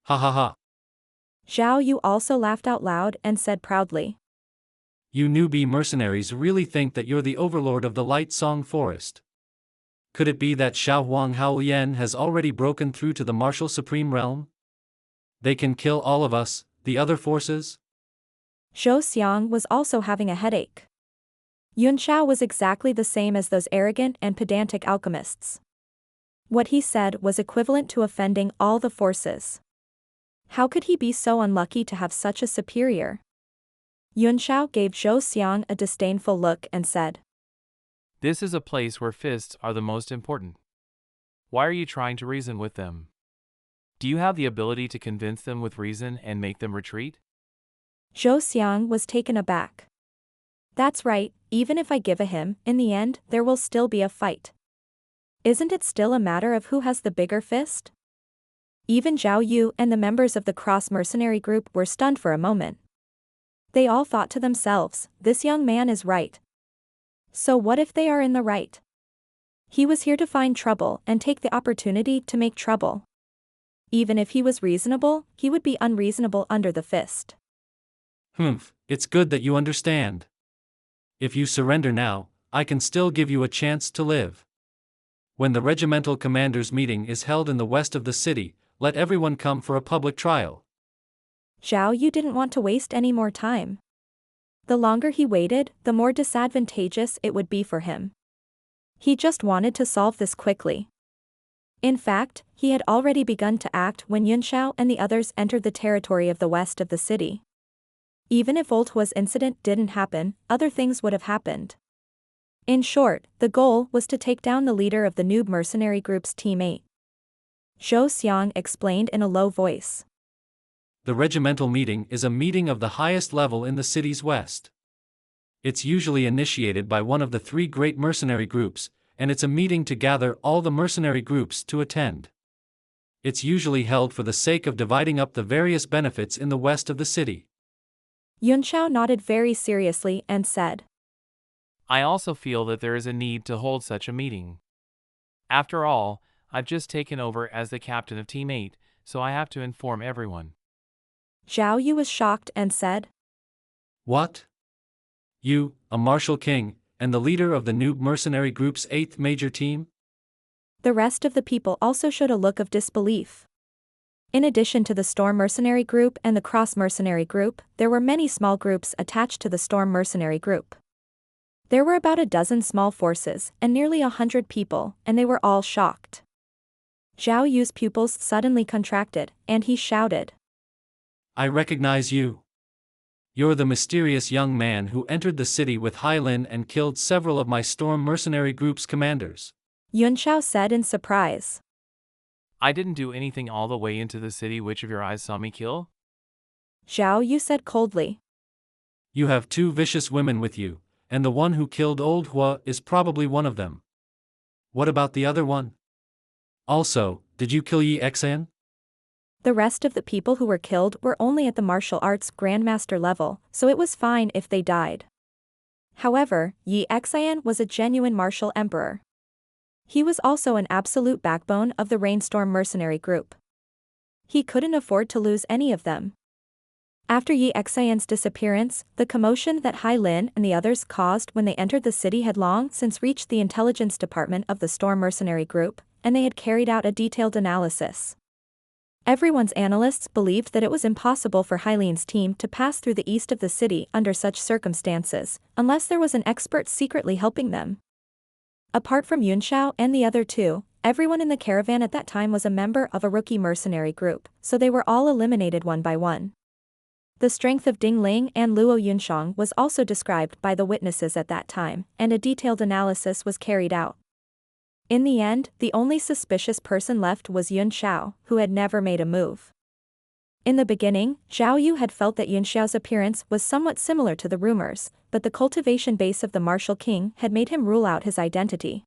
Ha ha ha. Zhao Yu also laughed out loud and said proudly. You newbie mercenaries really think that you're the overlord of the Light Song Forest. Could it be that Xiao Huang Haoyan has already broken through to the martial supreme realm? They can kill all of us, the other forces? Zhou Xiang was also having a headache. Yunxiao was exactly the same as those arrogant and pedantic alchemists. What he said was equivalent to offending all the forces. How could he be so unlucky to have such a superior? Yunxiao gave Zhou Xiang a disdainful look and said, This is a place where fists are the most important. Why are you trying to reason with them? Do you have the ability to convince them with reason and make them retreat? Zhou Xiang was taken aback. That's right, even if I give a him, in the end, there will still be a fight. Isn't it still a matter of who has the bigger fist? Even Zhao Yu and the members of the cross-mercenary group were stunned for a moment. They all thought to themselves, this young man is right. So what if they are in the right? He was here to find trouble and take the opportunity to make trouble. Even if he was reasonable, he would be unreasonable under the fist. It's good that you understand. If you surrender now, I can still give you a chance to live. When the regimental commanders' meeting is held in the west of the city, let everyone come for a public trial. Zhao Yu didn't want to waste any more time. The longer he waited, the more disadvantageous it would be for him. He just wanted to solve this quickly. In fact, he had already begun to act when Yunxiao and the others entered the territory of the west of the city. Even if Volthua's incident didn't happen, other things would have happened. In short, the goal was to take down the leader of the noob mercenary group's teammate. Zhou Xiang explained in a low voice. The regimental meeting is a meeting of the highest level in the city's west. It's usually initiated by one of the three great mercenary groups, and it's a meeting to gather all the mercenary groups to attend. It's usually held for the sake of dividing up the various benefits in the west of the city. Yunxiao nodded very seriously and said, I also feel that there is a need to hold such a meeting. After all, I've just taken over as the captain of Team 8, so I have to inform everyone. Zhao Yu was shocked and said, What? You, a martial king, and the leader of the noob mercenary group's 8th major team? The rest of the people also showed a look of disbelief. In addition to the Storm Mercenary Group and the Cross Mercenary Group, there were many small groups attached to the Storm Mercenary Group. There were about a dozen small forces and nearly 100 people, and they were all shocked. Zhao Yu's pupils suddenly contracted, and he shouted, I recognize you. You're the mysterious young man who entered the city with Hailin and killed several of my Storm Mercenary Group's commanders. Yunxiao said in surprise. I didn't do anything all the way into the city. Which of your eyes saw me kill? Zhao Yu said coldly. You have 2 vicious women with you, and the one who killed Old Hua is probably one of them. What about the other one? Also, did you kill Yi Xan? The rest of the people who were killed were only at the martial arts grandmaster level, so it was fine if they died. However, Yi Xan was a genuine martial emperor. He was also an absolute backbone of the Rainstorm Mercenary Group. He couldn't afford to lose any of them. After Yi Xan's disappearance, the commotion that Hai Lin and the others caused when they entered the city had long since reached the intelligence department of the Storm Mercenary Group, and they had carried out a detailed analysis. Everyone's analysts believed that it was impossible for Hailin's team to pass through the east of the city under such circumstances, unless there was an expert secretly helping them. Apart from Yunxiao and the other 2, everyone in the caravan at that time was a member of a rookie mercenary group, so they were all eliminated one by one. The strength of Ding Ling and Luo Yunshang was also described by the witnesses at that time, and a detailed analysis was carried out. In the end, the only suspicious person left was Yunxiao, who had never made a move. In the beginning, Zhao Yu had felt that Yunxiao's appearance was somewhat similar to the rumors, but the cultivation base of the martial king had made him rule out his identity.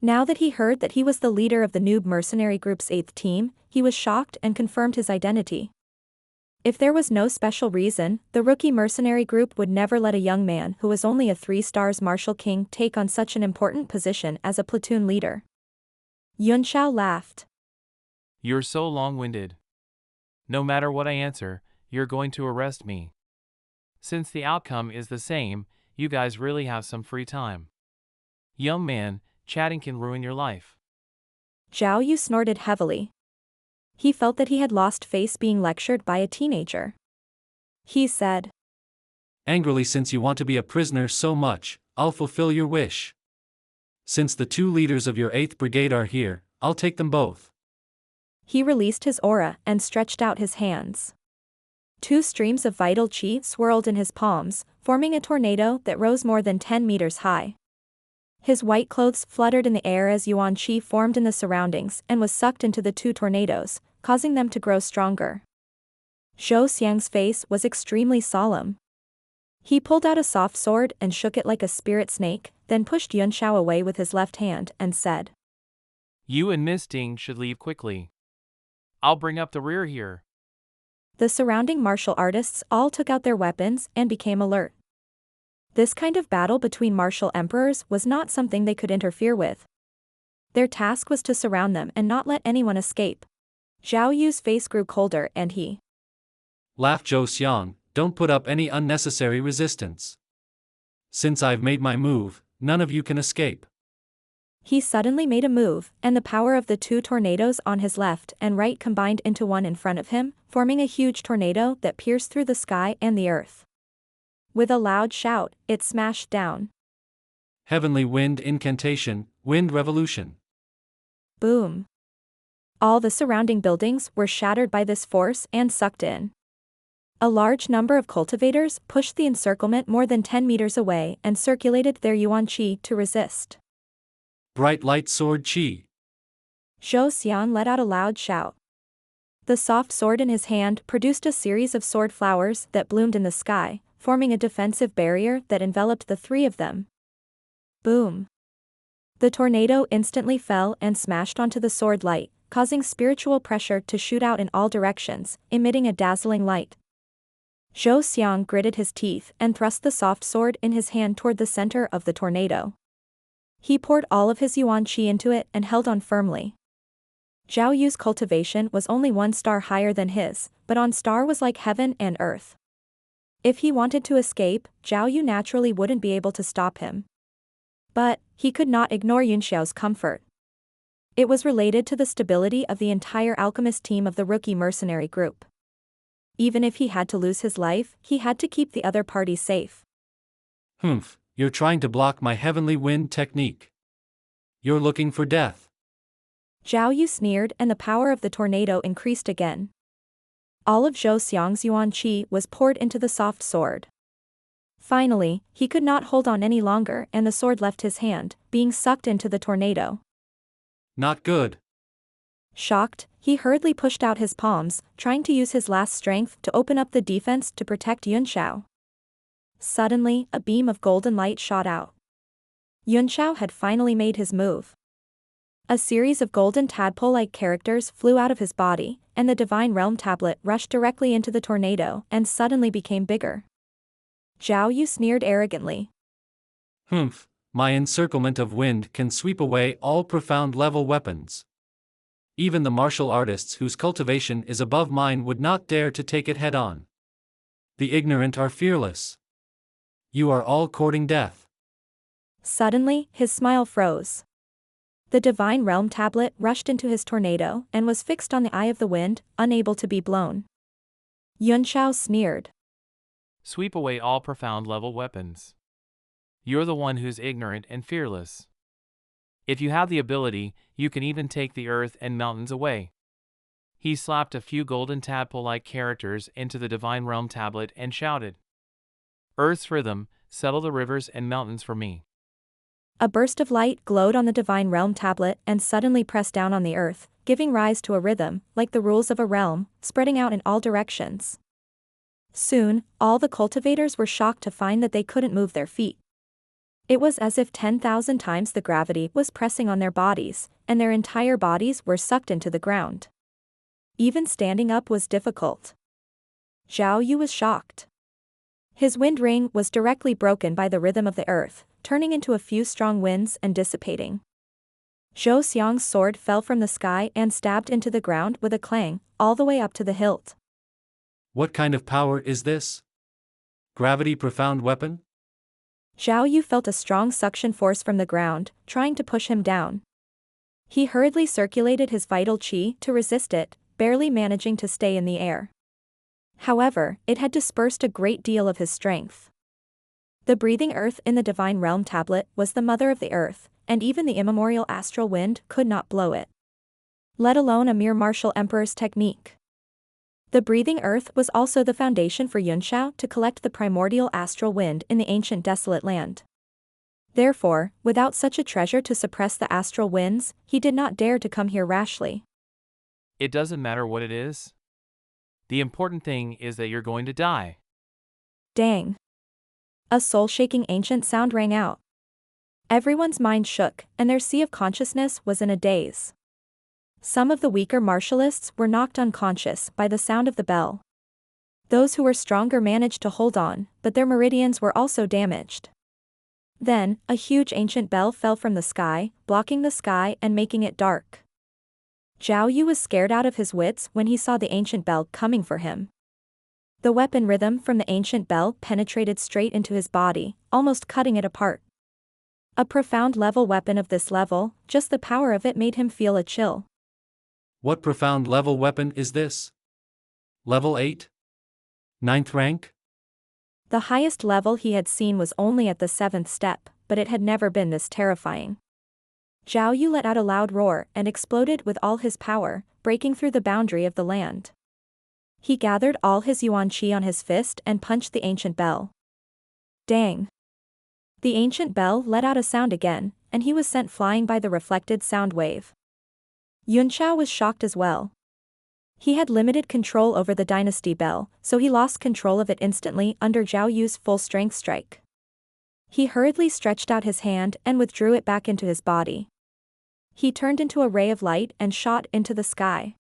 Now that he heard that he was the leader of the noob mercenary group's 8th team, he was shocked and confirmed his identity. If there was no special reason, the rookie mercenary group would never let a young man who was only a 3-star martial king take on such an important position as a platoon leader. Yunxiao laughed. You're so long-winded. No matter what I answer, you're going to arrest me. Since the outcome is the same, you guys really have some free time. Young man, chatting can ruin your life. Zhao Yu snorted heavily. He felt that he had lost face being lectured by a teenager. He said, Angrily, since you want to be a prisoner so much, I'll fulfill your wish. Since the 2 leaders of your 8th Brigade are here, I'll take them both. He released his aura and stretched out his hands. 2 streams of vital chi swirled in his palms, forming a tornado that rose more than 10 meters high. His white clothes fluttered in the air as yuan chi formed in the surroundings and was sucked into the 2 tornadoes, causing them to grow stronger. Zhou Xiang's face was extremely solemn. He pulled out a soft sword and shook it like a spirit snake, then pushed Yunxiao away with his left hand and said, You and Miss Ding should leave quickly. I'll bring up the rear here. The surrounding martial artists all took out their weapons and became alert. This kind of battle between martial emperors was not something they could interfere with. Their task was to surround them and not let anyone escape. Zhao Yu's face grew colder and he laughed. Zhou Xiang, don't put up any unnecessary resistance. Since I've made my move, none of you can escape. He suddenly made a move, and the power of the 2 tornadoes on his left and right combined into one in front of him, forming a huge tornado that pierced through the sky and the earth. With a loud shout, it smashed down. Heavenly wind incantation, wind revolution. Boom. All the surrounding buildings were shattered by this force and sucked in. A large number of cultivators pushed the encirclement more than 10 meters away and circulated their yuan chi to resist. Bright light sword chi. Zhou Xiang let out a loud shout. The soft sword in his hand produced a series of sword flowers that bloomed in the sky, forming a defensive barrier that enveloped the 3 of them. Boom. The tornado instantly fell and smashed onto the sword light, causing spiritual pressure to shoot out in all directions, emitting a dazzling light. Zhou Xiang gritted his teeth and thrust the soft sword in his hand toward the center of the tornado. He poured all of his yuan chi into it and held on firmly. Zhao Yu's cultivation was only 1 star higher than his, but on star was like heaven and earth. If he wanted to escape, Zhao Yu naturally wouldn't be able to stop him. But he could not ignore Yunxiao's comfort. It was related to the stability of the entire alchemist team of the rookie mercenary group. Even if he had to lose his life, he had to keep the other party safe. Humph, you're trying to block my heavenly wind technique. You're looking for death. Zhao Yu sneered and the power of the tornado increased again. All of Zhou Xiang's yuan chi was poured into the soft sword. Finally, he could not hold on any longer and the sword left his hand, being sucked into the tornado. Not good. Shocked, he hurriedly pushed out his palms, trying to use his last strength to open up the defense to protect Yunxiao. Suddenly, a beam of golden light shot out. Yunxiao had finally made his move. A series of golden tadpole-like characters flew out of his body, and the Divine Realm tablet rushed directly into the tornado and suddenly became bigger. Zhao Yu sneered arrogantly. Humph, my encirclement of wind can sweep away all profound level weapons. Even the martial artists whose cultivation is above mine would not dare to take it head-on. The ignorant are fearless. You are all courting death. Suddenly, his smile froze. The Divine Realm tablet rushed into his tornado and was fixed on the eye of the wind, unable to be blown. Yunxiao sneered. Sweep away all profound level weapons. You're the one who's ignorant and fearless. If you have the ability, you can even take the earth and mountains away. He slapped a few golden tadpole-like characters into the Divine Realm tablet and shouted, Earth's rhythm, settle the rivers and mountains for me. A burst of light glowed on the Divine Realm tablet and suddenly pressed down on the earth, giving rise to a rhythm, like the rules of a realm, spreading out in all directions. Soon, all the cultivators were shocked to find that they couldn't move their feet. It was as if 10,000 times the gravity was pressing on their bodies, and their entire bodies were sucked into the ground. Even standing up was difficult. Zhao Yu was shocked. His wind ring was directly broken by the rhythm of the earth, turning into a few strong winds and dissipating. Zhou Xiang's sword fell from the sky and stabbed into the ground with a clang, all the way up to the hilt. What kind of power is this? Gravity profound weapon? Zhao Yu felt a strong suction force from the ground, trying to push him down. He hurriedly circulated his vital qi to resist it, barely managing to stay in the air. However, it had dispersed a great deal of his strength. The breathing earth in the Divine Realm tablet was the mother of the earth, and even the immemorial astral wind could not blow it. Let alone a mere martial emperor's technique. The breathing earth was also the foundation for Yunxiao to collect the primordial astral wind in the ancient desolate land. Therefore, without such a treasure to suppress the astral winds, he did not dare to come here rashly. It doesn't matter what it is. The important thing is that you're going to die. Dang. A soul-shaking ancient sound rang out. Everyone's mind shook, and their sea of consciousness was in a daze. Some of the weaker martialists were knocked unconscious by the sound of the bell. Those who were stronger managed to hold on, but their meridians were also damaged. Then, a huge ancient bell fell from the sky, blocking the sky and making it dark. Zhao Yu was scared out of his wits when he saw the ancient bell coming for him. The weapon rhythm from the ancient bell penetrated straight into his body, almost cutting it apart. A profound level weapon of this level, just the power of it made him feel a chill. What profound level weapon is this? Level 8? 9th rank? The highest level he had seen was only at the 7th step, but it had never been this terrifying. Zhao Yu let out a loud roar and exploded with all his power, breaking through the boundary of the land. He gathered all his yuan qi on his fist and punched the ancient bell. Dang! The ancient bell let out a sound again, and he was sent flying by the reflected sound wave. Yunxiao was shocked as well. He had limited control over the dynasty bell, so he lost control of it instantly under Zhao Yu's full-strength strike. He hurriedly stretched out his hand and withdrew it back into his body. He turned into a ray of light and shot into the sky.